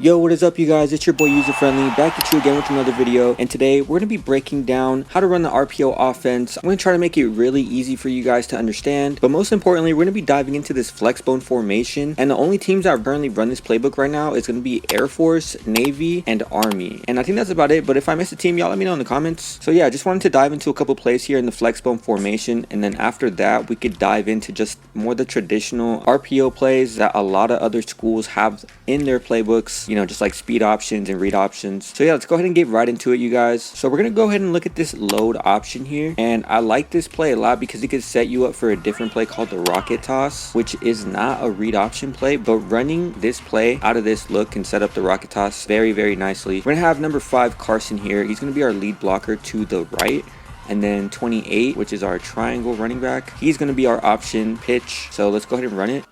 Yo, what is up you guys? It's your boy User Friendly back at you again with another video, and today we're going to be breaking down how to run the RPO offense. I'm going to try to make it really easy for you guys to understand, but most importantly we're going to be diving into this Flexbone formation, and the only teams that currently run this playbook right now is going to be Air Force, Navy, and Army, and I think that's about it. But if I miss a team, y'all let me know in the comments. So yeah, I just wanted to dive into a couple plays here in the Flexbone formation, and then after that we could dive into just more the traditional RPO plays that a lot of other schools have in their playbooks, you know, just like speed options and read options. So yeah, let's go ahead and get right into it, you guys. So we're gonna go ahead and look at this load option here, and I like this play a lot because it could set you up for a different play called the rocket toss, which is not a read option play, but running this play out of this look can set up the rocket toss very nicely. We're gonna have number 5 Carson here. He's gonna be our lead blocker to the right, and then 28, which is our triangle running back, he's gonna be our option pitch. So let's go ahead and run it.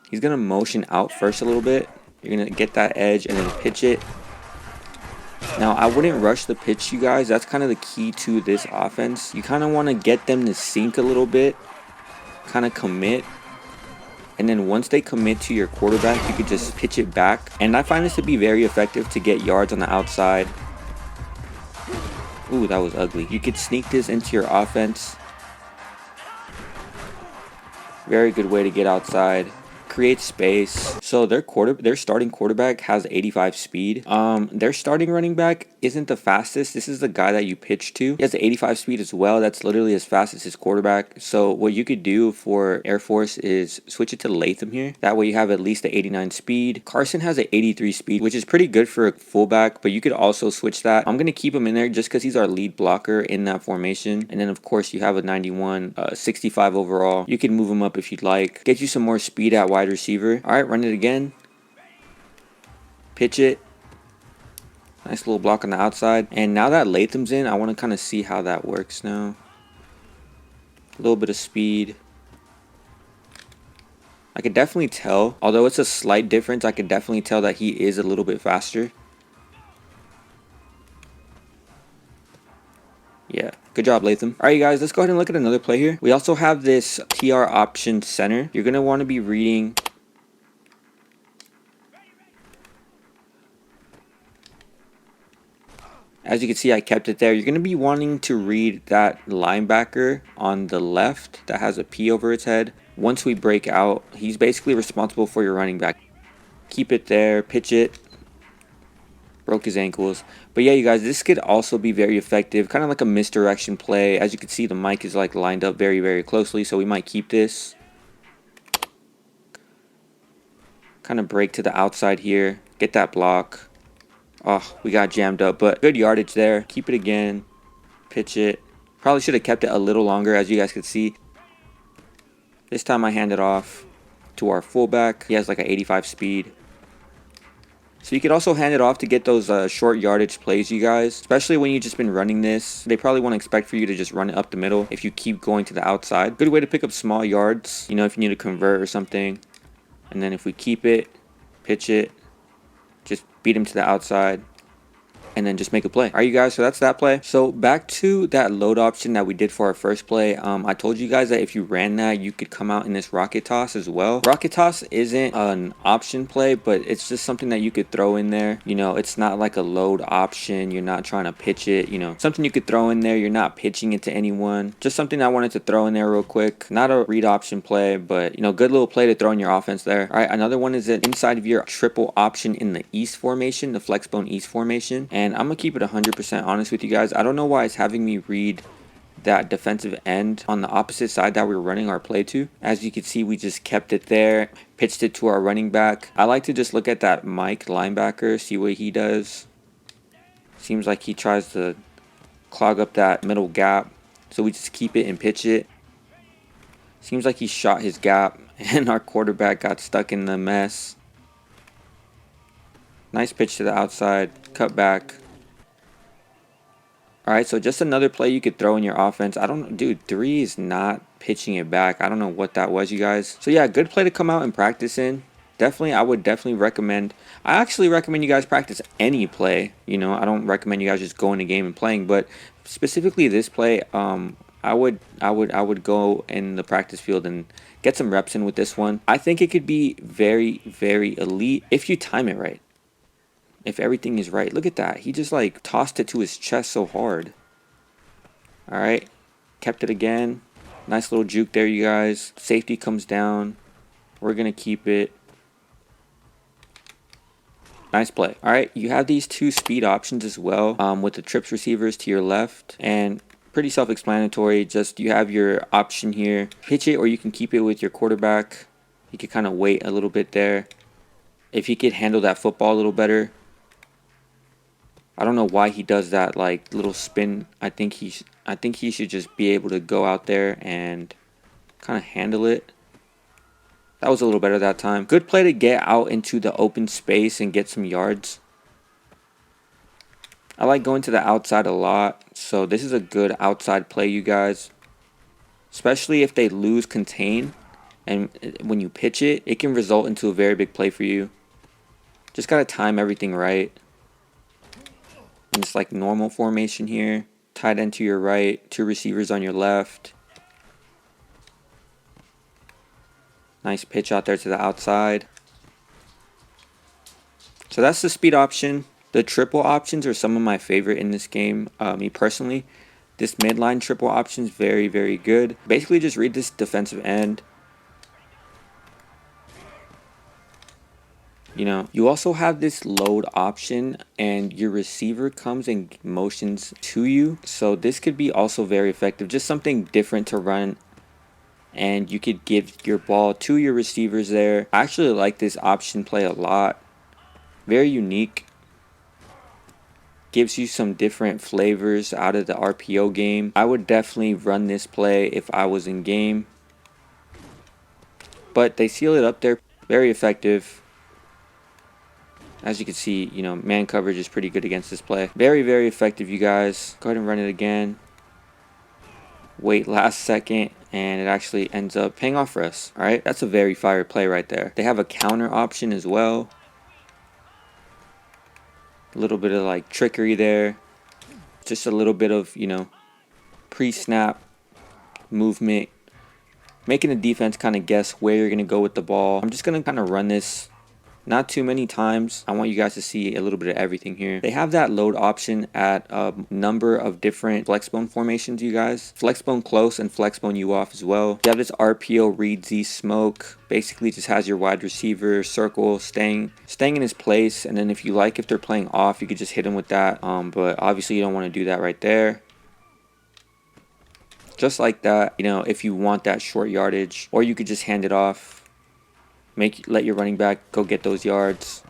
He's gonna motion out first a little bit. You're gonna get that edge and then pitch it. Now I wouldn't rush the pitch, you guys. That's kind of the key to this offense. You kind of want to get them to sink a little bit, kind of commit, and then once they commit to your quarterback, you could just pitch it back. And I find this to be very effective to get yards on the outside. Ooh, that was ugly. You could sneak this into your offense. Very good way to get outside. Create space. So their starting quarterback has 85 speed. Their starting running back isn't the fastest. This is the guy that you pitch to. He has 85 speed as well. That's literally as fast as his quarterback. So what you could do for Air Force is switch it to Latham here. That way you have at least the 89 speed. Carson has an 83 speed, which is pretty good for a fullback, but you could also switch that. I'm gonna keep him in there just because he's our lead blocker in that formation. And then of course you have a 91, 65 overall. You can move him up if you'd like. Get you some more speed at wide receiver. All right, run it again. Pitch it. Nice little block on the outside. And now that Latham's in, I want to kind of see how that works now. A little bit of speed. I could definitely tell, although it's a slight difference, I could definitely tell that he is a little bit faster. Yeah, good job, Latham. All right, you guys, let's go ahead and look at another play here. We also have this TR option center. You're going to want to be reading. As you can see, I kept it there. You're going to be wanting to read that linebacker on the left that has a P over its head. Once we break out, he's basically responsible for your running back. Keep it there, pitch it. Broke his ankles. But yeah, you guys, this could also be very effective, kind of like a misdirection play. As you can see, the mic is like lined up very closely, so we might keep this. Kind of break to the outside here, get that block. Oh, we got jammed up, but good yardage there. Keep it again, pitch it. Probably should have kept it a little longer, as you guys could see. This time I hand it off to our fullback. He has like an 85 speed. So you could also hand it off to get those short yardage plays, you guys. Especially when you've just been running this. They probably won't expect for you to just run it up the middle if you keep going to the outside. Good way to pick up small yards, you know, if you need to convert or something. And then if we keep it, pitch it, just beat him to the outside, and then just make a play. All right, you guys, so that's that play. So back to that load option that we did for our first play. I told you guys that if you ran that, you could come out in this rocket toss as well. Rocket toss isn't an option play, but it's just something that you could throw in there. You know, it's not like a load option. You're not trying to pitch it, you know, something you could throw in there. You're not pitching it to anyone. Just something I wanted to throw in there real quick. Not a read option play, but, you know, good little play to throw in your offense there. All right, another one is that inside of your triple option in the East formation, the Flexbone East formation. And I'm gonna keep it 100% honest with you guys. I don't know why it's having me read that defensive end on the opposite side that we were running our play to. As you can see, we just kept it there, pitched it to our running back. I like to just look at that Mike linebacker, see what he does. Seems like he tries to clog up that middle gap, so we just keep it and pitch it. Seems like he shot his gap and our quarterback got stuck in the mess. Nice pitch to the outside, cut back. All right, so just another play you could throw in your offense. I don't know, dude, 3 is not pitching it back. I don't know what that was, you guys. So yeah, good play to come out and practice in. Definitely, I would definitely recommend. I actually recommend you guys practice any play. You know, I don't recommend you guys just go in a game and playing, but specifically this play, I would go in the practice field and get some reps in with this one. I think it could be very elite if you time it right. if everything is right. Look at that. He just like tossed it to his chest so hard. All right. Kept it again. Nice little juke there, you guys. Safety comes down. We're going to keep it. Nice play. All right. You have these two speed options as well with the trips receivers to your left. And pretty self-explanatory. Just you have your option here. Pitch it or you can keep it with your quarterback. You could kind of wait a little bit there. If he could handle that football a little better. I don't know why he does that like little spin. I think he should just be able to go out there and kind of handle it. That was a little better that time. Good play to get out into the open space and get some yards. I like going to the outside a lot, so this is a good outside play, you guys. Especially if they lose contain, and when you pitch it, it can result into a very big play for you. Just gotta time everything right. And it's like normal formation here. Tight end to your right, two receivers on your left. Nice pitch out there to the outside. So that's the speed option. The triple options are some of my favorite in this game. Me personally, this midline triple option is very, very good. Basically, just read this defensive end. You know, you also have this load option and your receiver comes and motions to you. So this could be also very effective. Just something different to run. And you could give your ball to your receivers there. I actually like this option play a lot. Very unique. Gives you some different flavors out of the RPO game. I would definitely run this play if I was in game. But they seal it up there. Very effective. As you can see, you know, man coverage is pretty good against this play. Very, very effective, you guys. Go ahead and run it again. Wait last second, and it actually ends up paying off for us. All right, that's a very fire play right there. They have a counter option as well. A little bit of like trickery there. Just a little bit of, you know, pre-snap movement. Making the defense kind of guess where you're going to go with the ball. I'm just going to kind of run this. Not too many times. I want you guys to see a little bit of everything here. They have that load option at a number of different Flexbone formations, you guys. Flexbone close and Flexbone you off as well. You have this RPO read Z smoke. Basically just has your wide receiver circle staying in his place. And then if they're playing off, you could just hit him with that. But obviously you don't want to do that right there. Just like that, you know, if you want that short yardage, or you could just hand it off. Let your running back go get those yards.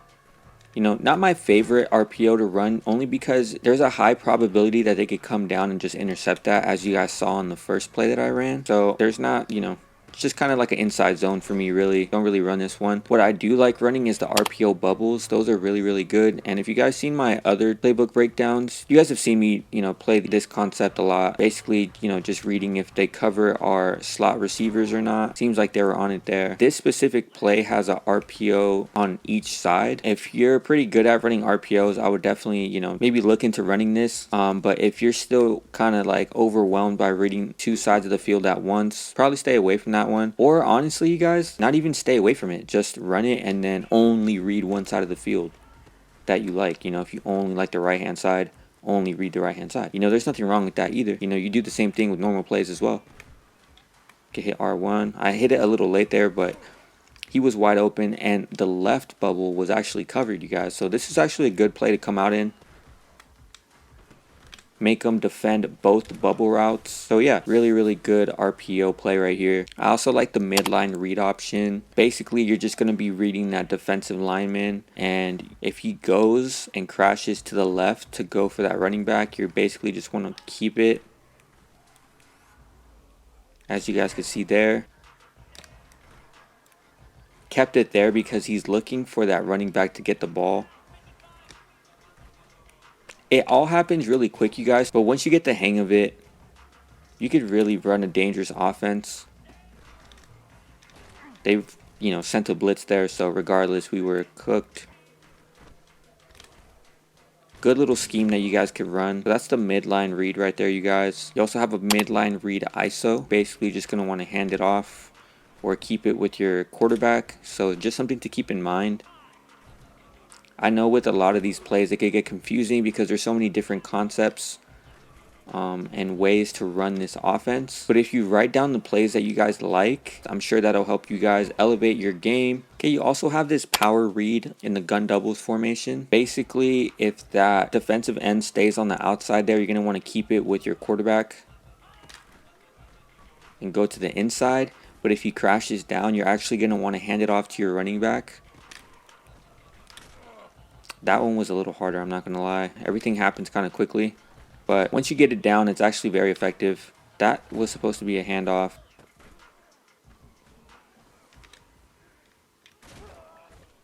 You know, not my favorite RPO to run, only because there's a high probability that they could come down and just intercept that, as you guys saw in the first play that I ran. So there's not, you know, it's just kind of like an inside zone for me, really. Don't really run this one. What I do like running is the RPO bubbles. Those are really, really good. And if you guys seen my other playbook breakdowns, you guys have seen me, you know, play this concept a lot. Basically, you know, just reading if they cover our slot receivers or not. Seems like they were on it there. This specific play has a RPO on each side. If you're pretty good at running RPOs, I would definitely, you know, maybe look into running this. But if you're still kind of like overwhelmed by reading two sides of the field at once, probably stay away from that one. Or honestly, you guys, not even stay away from it. Just run it and then only read one side of the field that you like. You know, if you only like the right hand side, only read the right hand side. You know, there's nothing wrong with that either. You know, you do the same thing with normal plays as well. Okay, hit R1. I hit it a little late there, but he was wide open and the left bubble was actually covered, you guys. So this is actually a good play to come out in. Make them defend both bubble routes. So yeah, really, really good RPO play right here. I also like the midline read option. Basically, you're just going to be reading that defensive lineman. And if he goes and crashes to the left to go for that running back, you're basically just want to keep it. As you guys can see there. Kept it there because he's looking for that running back to get the ball. It all happens really quick, you guys, but once you get the hang of it, you could really run a dangerous offense. They've, you know, sent a blitz there, so regardless, we were cooked. Good little scheme that you guys could run. So that's the midline read right there, you guys. You also have a midline read ISO. Basically, just going to want to hand it off or keep it with your quarterback. So just something to keep in mind. I know with a lot of these plays, it could get confusing because there's so many different concepts and ways to run this offense. But if you write down the plays that you guys like, I'm sure that'll help you guys elevate your game. Okay, you also have this power read in the gun doubles formation. Basically, if that defensive end stays on the outside there, you're going to want to keep it with your quarterback and go to the inside. But if he crashes down, you're actually going to want to hand it off to your running back. That one was a little harder, I'm not going to lie. Everything happens kind of quickly. But once you get it down, it's actually very effective. That was supposed to be a handoff.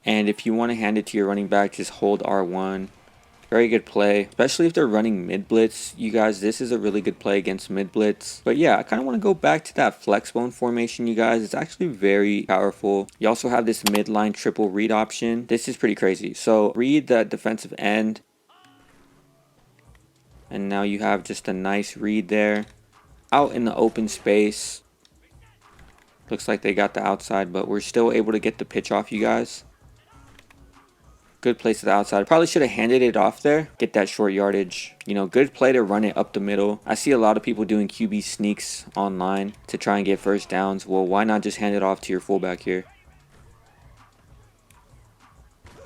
And if you want to hand it to your running back, just hold R1. Very good play, especially if they're running mid blitz. You guys, this is a really good play against mid blitz. But yeah, I kind of want to go back to that flexbone formation, you guys. It's actually very powerful. You also have this midline triple read option. This is pretty crazy. So read that defensive end. And now you have just a nice read there. Out in the open space. Looks like they got the outside, but we're still able to get the pitch off, you guys. Good play to the outside. Probably should have handed it off there. Get that short yardage. You know, good play to run it up the middle. I see a lot of people doing QB sneaks online to try and get first downs. Well, why not just hand it off to your fullback here?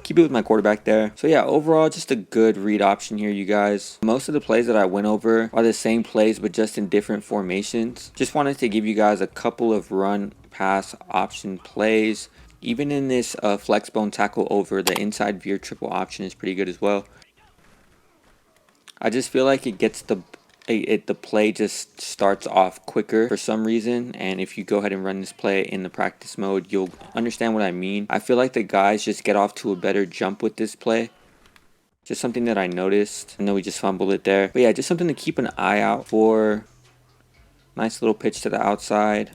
Keep it with my quarterback there. So yeah, overall, just a good read option here, you guys. Most of the plays that I went over are the same plays, but just in different formations. Just wanted to give you guys a couple of run pass option plays. Even in this flexbone tackle over, the inside veer triple option is pretty good as well. I just feel like it gets the play just starts off quicker for some reason, and if you go ahead and run this play in the practice mode, you'll understand what I mean. I feel like the guys just get off to a better jump with this play. Just something that I noticed. I know we just fumbled it there, but yeah, just something to keep an eye out for. Nice little pitch to the outside.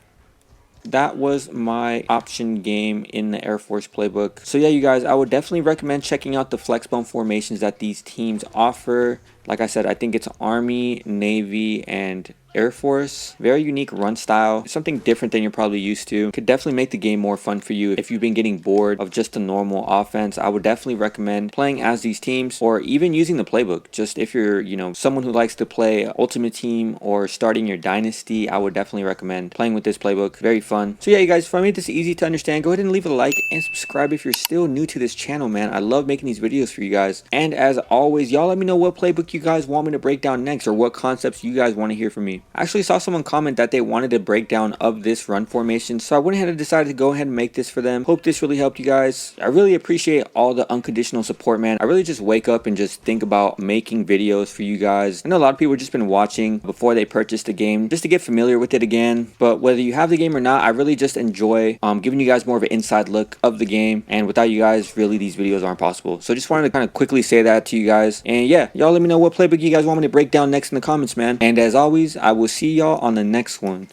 That was my option game in the Air Force playbook. So yeah, you guys, I would definitely recommend checking out the flexbone formations that these teams offer. Like I said, I think it's Army, Navy, and Air Force. Very unique run style. Something different than you're probably used to. Could definitely make the game more fun for you. If you've been getting bored of just a normal offense, I would definitely recommend playing as these teams or even using the playbook. Just if you're, you know, someone who likes to play Ultimate Team or starting your Dynasty, I would definitely recommend playing with this playbook. Very fun. So yeah, you guys, if I made this easy to understand, go ahead and leave a like and subscribe if you're still new to this channel, man. I love making these videos for you guys. And as always, y'all let me know what playbook you guys want me to break down next or what concepts you guys want to hear from me. I actually saw someone comment that they wanted a breakdown of this run formation, so I went ahead and decided to go ahead and make this for them. Hope this really helped you guys. I really appreciate all the unconditional support, man. I really just wake up and just think about making videos for you guys. I know a lot of people have just been watching before they purchase the game just to get familiar with it again, but whether you have the game or not, I really just enjoy giving you guys more of an inside look of the game, and without you guys, really these videos aren't possible. So just wanted to kind of quickly say that to you guys. And yeah, y'all let me know what playbook you guys want me to break down next in the comments, man. And as always, I will see y'all on the next one.